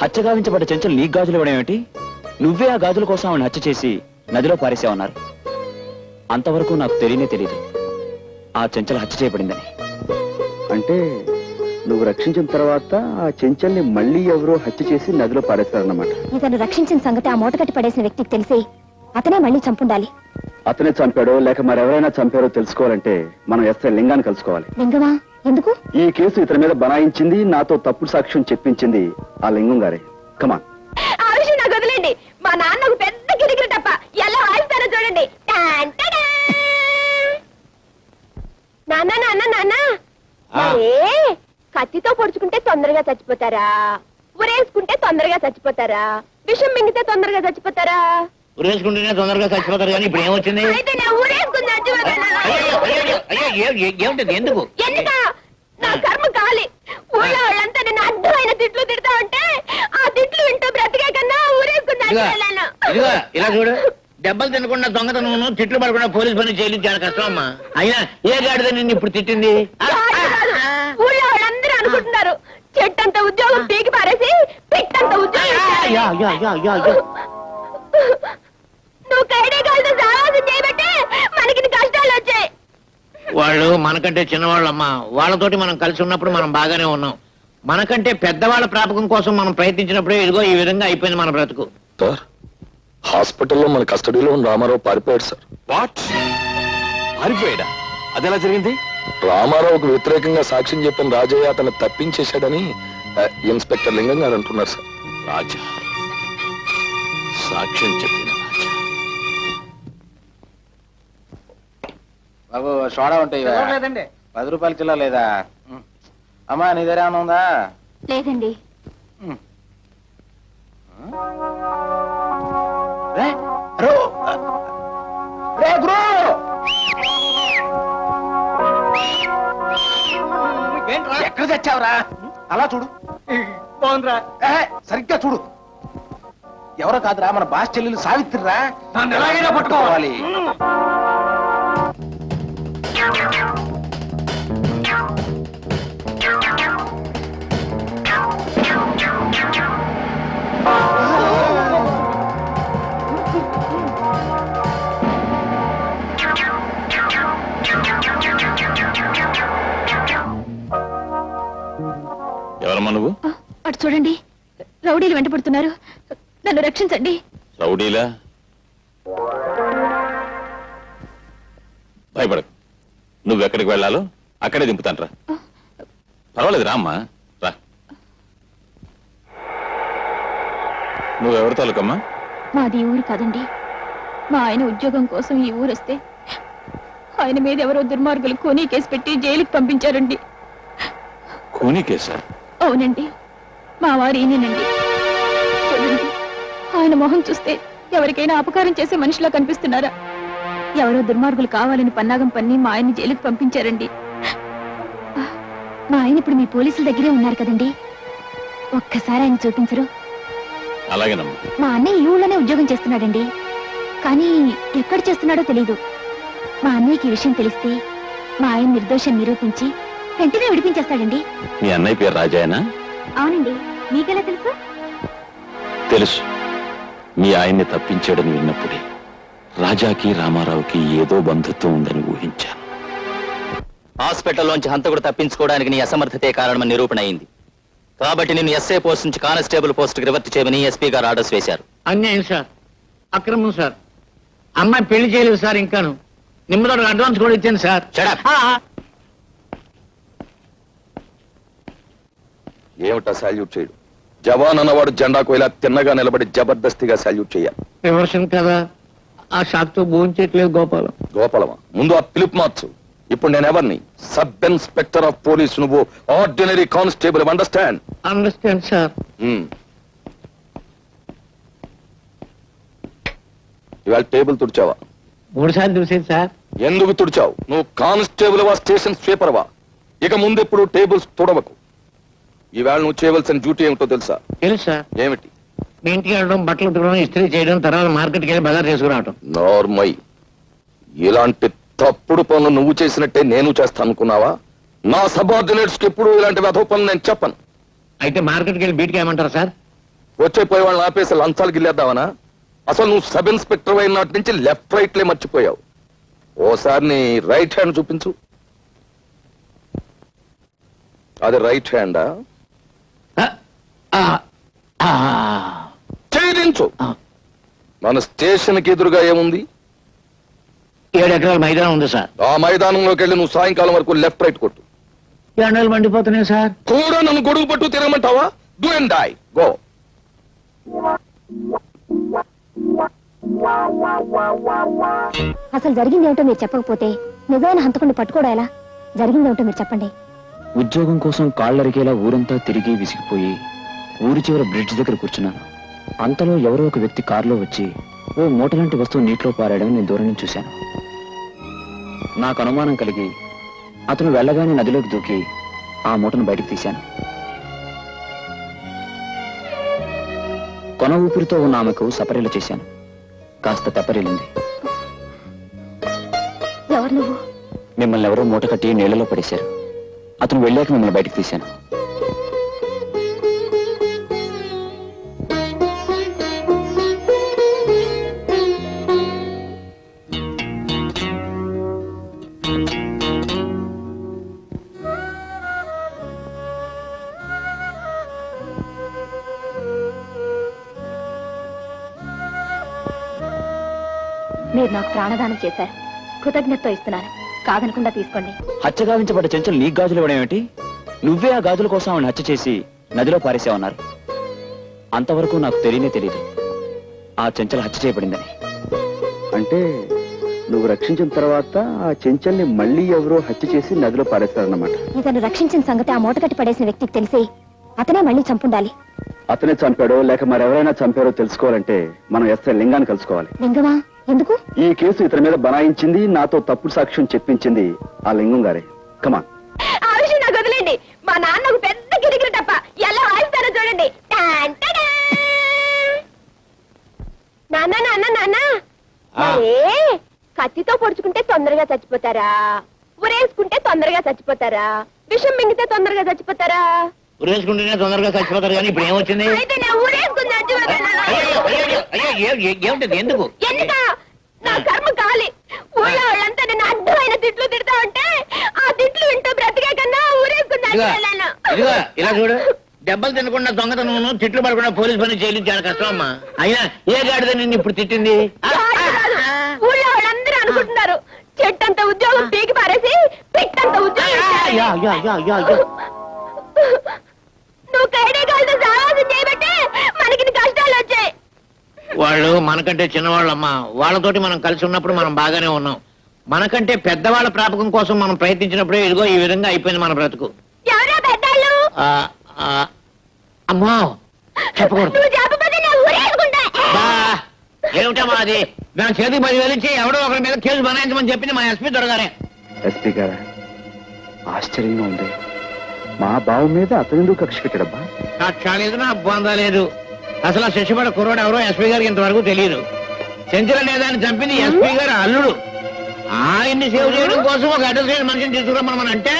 హత్య గావించబడ్డ చెంచలు నీకు గాజులు ఇవ్వడం ఏమిటి? నువ్వే ఆ గాజుల కోసం ఆవిడ హత్య చేసి నదిలో పారేసావన్నారు. అంతవరకు నాకు తెలియదు ఆ చెంచలు హత్య చేయబడిందని. అంటే నువ్వు రక్షించిన తర్వాత ఆ చెంచల్ని మళ్ళీ ఎవరో హత్య చేసి నదిలో పారేస్తారన్నమాట. ఇతను రక్షించిన సంగతి ఆ మూటకట్టి పడేసిన వ్యక్తికి తెలిసి అతనే మళ్ళీ చంపుండాలి. అతనే చంపాడో లేక మరెవరైనా చంపారో తెలుసుకోవాలంటే మనం ఎస్ఐ లింగాన్ని కలుసుకోవాలి. లింగమా? ఎందుకు? ఈ కేసు ఇతని మీద బనాయించింది, నాతో తప్పుడు సాక్ష్యం చెప్పించింది ఆ లింగం గారే. కమాన్. ఆ విషయం నాకు వదిలేండి. మా నాన్నకు పెద్ద కిరికిరి తప్ప ఎలా వాయిస్తారో చూడండి. నాన్న నాన్న నాన్న, కత్తితో పొడుచుకుంటే తొందరగా చచ్చిపోతారా, ఉరేసుకుంటే తొందరగా చచ్చిపోతారా, విషం మింగితే తొందరగా చచ్చిపోతారా? ఉరేసుకుంటేనే తొందరగా చచ్చిపోతారు. కానీ ఇప్పుడు ఏమొచ్చింది? అయితే నేను ఊరేసుకుని ఏమిటి? ఎందుకు? ఎందుక? నా కర్మ కాలి. ఊళ్ళో వాళ్ళంతా నేను అడ్డమైన తిట్లు తిడతా ఉంటే ఆ తిట్లు వింటూ బ్రతికే కన్నా ఊరేసుకున్నాను. ఇలా చూడు, దెబ్బలు తినకుండా దొంగతనం, తిట్లు పడకుండా పోలీస్ పని చేయలేదు చాలా కష్టం అమ్మా. అయినా ఏ గాడిద నిన్ను ఇప్పుడు తిట్టింది? ఊళ్ళో వాళ్ళందరూ అనుకుంటున్నారు చెట్టంత ఉద్యోగం పీకి పారేసి పిట్టంత ఉద్యోగం. నువ్వు కైడేగాలతో సావాసం చేయబట్టే మనకి కష్టాలు వచ్చాయి. వాళ్ళు మనకంటే చిన్నవాళ్ళమ్మా. వాళ్ళతోటి మనం కలిసి ఉన్నప్పుడు మనం బాగానే ఉన్నాం. మనకంటే పెద్దవాళ్ళ ప్రాపకం కోసం మనం ప్రయత్నించినప్పుడే ఇదిగో ఈ విధంగా అయిపోయింది మన బ్రతుకు. సార్, హాస్పిటల్లో మన కస్టడీలో ఉన్న రామారావు పారిపోయాడు సార్. వాట్? పారిపోయాడా? అదెలా జరిగింది? రామారావుకు వ్యతిరేకంగా సాక్ష్యం చెప్పిన రాజయ్య అతను తప్పించేశాడని ఇన్స్పెక్టర్ లింగం గారు అంటున్నారు సార్. రాజా సాక్ష్యం చెప్పిన రాజా. బాబు సోడా ఉంటాయి లేదండి. 10 రూపాయల చిల్లర లేదా? అమ్మా నీ దగ్గర ఏమన్నా ఉందా? లేదండి. ఎక్కడ తెచ్చావురా? అలా చూడు. బాగుందిరా. సరిగ్గా చూడు. ఎవరో కాదురా, మన బాస్ చెల్లెలు సావిత్రిరా. నన్ను ఎలాగైనా పట్టుకోవాలి. ఎవరమ్మా నువ్వు? అటు చూడండి, రౌడీలు వెంటపడుతున్నారు. నన్ను రక్షించండి. రౌడీలా? భయపడకు, నువ్వెక్కడికి వెళ్ళాలో అక్కడే దింపుతాను రా. పర్వాలేదు రామ్మా, రా. నువ్వెవరి తాలూకమ్మా? మాది ఊరు కాదండి. మా ఆయన ఉద్యోగం కోసం ఈ ఊరు వస్తే ఆయన మీద ఎవరో దుర్మార్గులు కూనీ కేసు పెట్టి జైలుకి పంపించారండి. కూనీ కేసా? అవునండి, మా వారు ఈయనండి. చూడండి, ఆయన మొహం చూస్తే ఎవరికైనా అపకారం చేసే మనిషిలా కనిపిస్తున్నారా? ఎవరో దుర్మార్గులు కావాలని పన్నాగం పన్ని మా ఆయన్ని జైలుకి పంపించారండి. మా ఆయన ఇప్పుడు మీ పోలీసుల దగ్గరే ఉన్నారు కదండి, ఒక్కసారి ఆయన చూపించరు? అలాగేనమ్మా. మా అన్నయ్య ఈ ఊళ్ళోనే ఉద్యోగం చేస్తున్నాడండి, కానీ ఎక్కడ చేస్తున్నాడో తెలీదు. మా అన్నయ్యకి ఈ విషయం తెలిస్తే మా ఆయన నిర్దోషం నిరూపించి వెంటనే విడిపించేస్తాడండి. మీ అన్నయ్య పేరు రాజాయనా? అవునండి. మీకెలా తెలుసు? తెలుసు. మీ ఆయన్ని తప్పించాడని విన్నప్పుడే రాజాకి రామారావుకి ఏదో బంధుత్వం ఉందని ఊహించాను. హాస్పిటల్లోంచి హంతకుడు తప్పించుకోవడానికి నీ అసమర్థతే కారణమని నిరూపణ అయింది. కాబట్టి నేను ఎస్ఐ పోస్ట్ నుంచి కానిస్టేబుల్ పోస్ట్కి రివర్ట్ చేయమని ఎస్పీ గారు ఆర్డర్స్ వేశారు. అన్యాయం సార్, అక్రమం సార్. అమ్మాయి పెళ్లి చేయలేదు సార్, ఇంకాను నిమ్మతో అడ్వాన్స్ కూడా ఇచ్చాను సార్. ఏమిటా సాల్యూట్ చేయడు? జవాన్ అన్నవాడు జెండాకు ఇలా తిన్నగా నిలబడి జబర్దస్తిగా సాల్యూట్ చేయాలి. విమర్శం కదా, ఆ షాక్ తో భోంచేయట్లేదు గోపాలం. గోపాలమా? ముందు ఆ పిలుపు మార్చు. ఇప్పుడు నేను ఎవరిని? సబ్ ఇన్స్పెక్టర్ ఆఫ్ పోలీస్, నువ్వు ordinary constable. Understand? Understand sir. ఇవాళ టేబుల్ తుడిచావా? 3 సార్లు చూసేది సార్. ఎందుకు తుడిచావు? నువ్వు కానిస్టేబుల్ వా, స్టేషన్ స్వీపర్ వా? ఇక ముందెప్పుడు టేబుల్స్ తుడవకు. ఈవేళ నువ్వు చేయవలసిన డ్యూటీ ఏమిటో తెలుసా? తెలుసు సార్. ఏమిటి? మీ ఇంటికి వెళ్ళడం, బట్టలు ఉతకడం, ఇస్త్రీ చేయడం, తర్వాత మార్కెట్కి వెళ్ళి బజార్ చేసుకురావటం. నార్మై. ఇలాంటి తప్పుడు పనులు నువ్వు చేసినట్టే నేను చేస్తాను అనుకున్నావా? నా సబార్డినేట్స్ కి ఎప్పుడు ఇలాంటి వెధవ పనులు నేను చెప్పను. అయితే మార్కెట్కి వెళ్ళి బీట్కి ఏమంటారా సార్? వచ్చే పోయే వాళ్ళని ఆపేసి లంచాలు గిల్లేద్దామనా? అసలు నువ్వు సబ్ ఇన్స్పెక్టర్ అయిన నాటి నుంచి లెఫ్ట్ రైట్లే మర్చిపోయావు. ఓసారి నీ రైట్ హ్యాండ్ చూపించు. అది రైట్ హ్యాండా? చేయించు. మన స్టేషన్ కి ఎదురుగా ఏముంది? 7 ఎకరాల మైదానం ఉంది సార్. ఆ మైదానంలోకి వెళ్ళి నువ్వు సాయంకాలం వరకు లెఫ్ట్ రైట్ కొట్టు. ఎండలు మండిపోతున్నాయి సార్. కూడా నన్ను గొడుగు పట్టు తిరగమంటావా? Do and die, go. అసలు జరిగింది ఏమిటో మీరు చెప్పకపోతే నిజమైన హంతకుడిని పట్టుకోవడం ఎలా? జరిగింది ఏమిటో మీరు చెప్పండి. ఉద్యోగం కోసం కాళ్ళరిగేలా ఊరంతా తిరిగి విసిగిపోయి ఊరి చివర బ్రిడ్జ్ దగ్గర కూర్చున్నాను. అంతలో ఎవరో ఒక వ్యక్తి కారులో వచ్చి ఓ మూట లాంటి వస్తువు నీటిలో పారాయడం నేను దూరం నుంచి చూశాను. నాకు అనుమానం కలిగి అతను వెళ్ళగానే నదిలోకి దూకి ఆ మూటను బయటకు తీశాను. కొన ఊపిరితో ఉన్న ఆమెకు సపరీలు చేశాను. కాస్త తెప్పరిల్లింది. ఎవరు నువ్వు? మిమ్మల్ని ఎవరో మూట కట్టి నీళ్లలో పడేశారు. అతను వెళ్ళాక మిమ్మల్ని బయటకు తీశాను. మీరు నాకు ప్రాణదానం చేశారు. కృతజ్ఞతతో ఇస్తున్నాను. కాదనకుండా తీసుకోండి. హత్య గావించబడ్డ చెంచలు నీకు గాజులు ఇవ్వడం ఏమిటి? నువ్వే ఆ గాజుల కోసం ఆవిడ హత్య చేసి నదిలో పారేసావన్నారు. అంతవరకు నాకు తెలియదు ఆ చెంచలు హత్య చేయబడిందని. అంటే నువ్వు రక్షించిన తర్వాత ఆ చెంచల్ని మళ్ళీ ఎవరో హత్య చేసి నదిలో పారేస్తారన్నమాట. ఇతను రక్షించిన సంగతి ఆ మూట కట్టి పడేసిన వ్యక్తికి తెలిసి అతనే మళ్ళీ చంపుండాలి. అతనే చంపాడో లేక మరెవరైనా చంపారో తెలుసుకోవాలంటే మనం ఎస్ఐ లింగాన్ని కలుసుకోవాలి. లింగమా? ఎందుకు? ఈ కేసు ఇతని మీద బనాయించింది, నాతో తప్పుడు సాక్ష్యం చెప్పించింది ఆ లింగం గారే. కమాన్. ఆ విషయం నాకు వదిలేండి. మా నాన్న ఒక పెద్ద గిరిగిరి తప్ప ఎలా వాయిస్తారో చూడండి. నాన్న నాన్న నాన్న, కత్తితో పొడుచుకుంటే తొందరగా చచ్చిపోతారా? ఉరేసుకుంటే తొందరగా చచ్చిపోతారా? విషం మింగితే తొందరగా చచ్చిపోతారా? ఉరేసుకుంటేనే తొందరగా చచ్చిపోతారు. కానీ ఇప్పుడు ఏమొచ్చింది? అయితే నేను ఊరేసుకుని చచ్చిపోతాను. ఏమిటది? ఎందుకు? ఎందుక? నా కర్మ కాలి. ఊళ్ళో వాళ్ళంతా నేను అడ్డమైన తిట్లు తిడతా ఉంటే ఆ తిట్లు వింటూ బ్రతికే కన్నా ఊరేసుకుని చచ్చిపోయాను. ఇదిగో ఇలా చూడు, దెబ్బలు తినకుండా దొంగతనం తిట్లు పడకుండా పోలీస్ పని చేయలేదు. చాలా కష్టం అమ్మా. అయినా ఏ గాడిద నిన్ను ఇప్పుడు తిట్టింది? ఊళ్ళో వాళ్ళందరూ అనుకుంటున్నారు చెట్టంత ఉద్యోగం పీకి పారేసి పిట్టంత ఉద్యోగం. నువ్వు కైడే కాదు సావాసం చేయబట్టే మనకి కష్టాలు వచ్చాయి. వాళ్ళు మనకంటే చిన్నవాళ్ళమ్మా. వాళ్ళతోటి మనం కలిసి ఉన్నప్పుడు మనం బాగానే ఉన్నాం. మనకంటే పెద్దవాళ్ళ ప్రాపకం కోసం మనం ప్రయత్నించినప్పుడే ఇదిగో ఈ విధంగా అయిపోయింది మన బ్రతుకు. ఎవరో పెద్దాళ్ళు? అమ్మా చెప్పకూడదు. నువ్వు చెప్పకపోతే నేను ఊరేసుకుంటా. ఏమిటమ్మా అది? నా చేతికి 10,000 ఇచ్చి ఎవడో ఒకరి మీద కేసు బనాయించమని చెప్పింది మా ఎస్పీ దొరగారే. ఎస్పీ గారా, ఆశ్చర్యంగా ఉంది. మా బావు మీద అతను కక్ష పెట్టడబ్బా. కక్ష లేదు, నా బొందా లేదు. అసలు ఆ శిక్షపడ కుర్రోడు ఎవరో ఎస్పీ గారికి ఇంతవరకు తెలియదు. చెంచల లేదాన్ని చంపింది ఎస్పీ గారు అల్లుడు. ఆయన్ని సేవ్ చేయడం కోసం ఒక అడ్రస్ మనిషిని తీసుకురమ్మని అంటే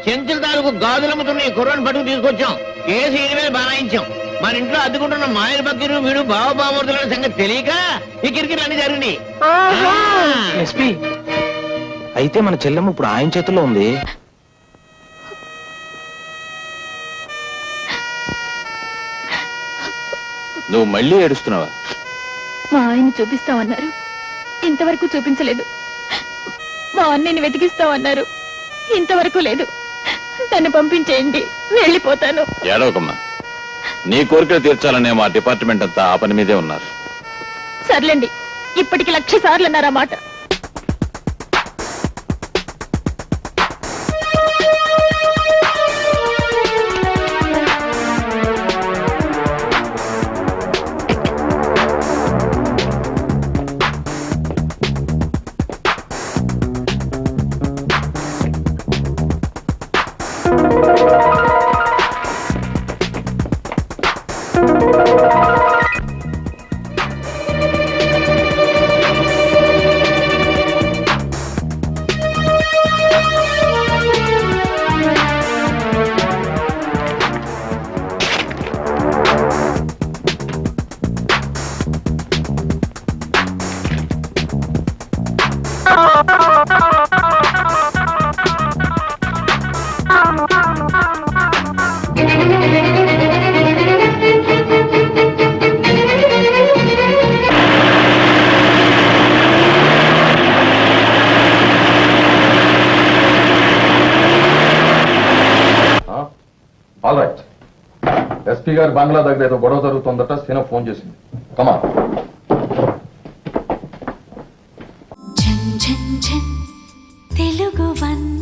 చెంచల తాలూకు గాజులమ్ముతున్న ఈ కుర్రోని పట్టుకు తీసుకొచ్చాం. కేసు ఈయన మీద బనాయించాం. మన ఇంట్లో అద్దుకుంటున్న మాయల బకీరు వీడు బావబామూర్తుల సంగతి తెలియక ఈ కిరికిర్లు అన్ని జరిగింది. ఎస్పీ అయితే మన చెల్లెమ్మ ఇప్పుడు ఆయన చేతుల్లో ఉంది. నువ్వు మళ్ళీ ఏడుస్తున్నావా? మా ఆయన్ని చూపిస్తామన్నారు, ఇంతవరకు చూపించలేదు. మా అన్నయ్యని వెతికిస్తామన్నారు, ఇంతవరకు లేదు. తను పంపించేయండి, వెళ్ళిపోతాను. ఏడవకమ్మా. నీ కోరికలు తీర్చాలనే మా డిపార్ట్మెంట్ అంతా ఆ పని మీదే ఉన్నారు. సర్లేండి, ఇప్పటికి 1,00,000 సార్లు అన్నారన్నమాట. All right. ఎస్పీ గారి బంగ్లా దగ్గర ఏదో గొడవ జరుగుతుందట, సీన ఫోన్ చేసింది. కమా. తెలుగు వన్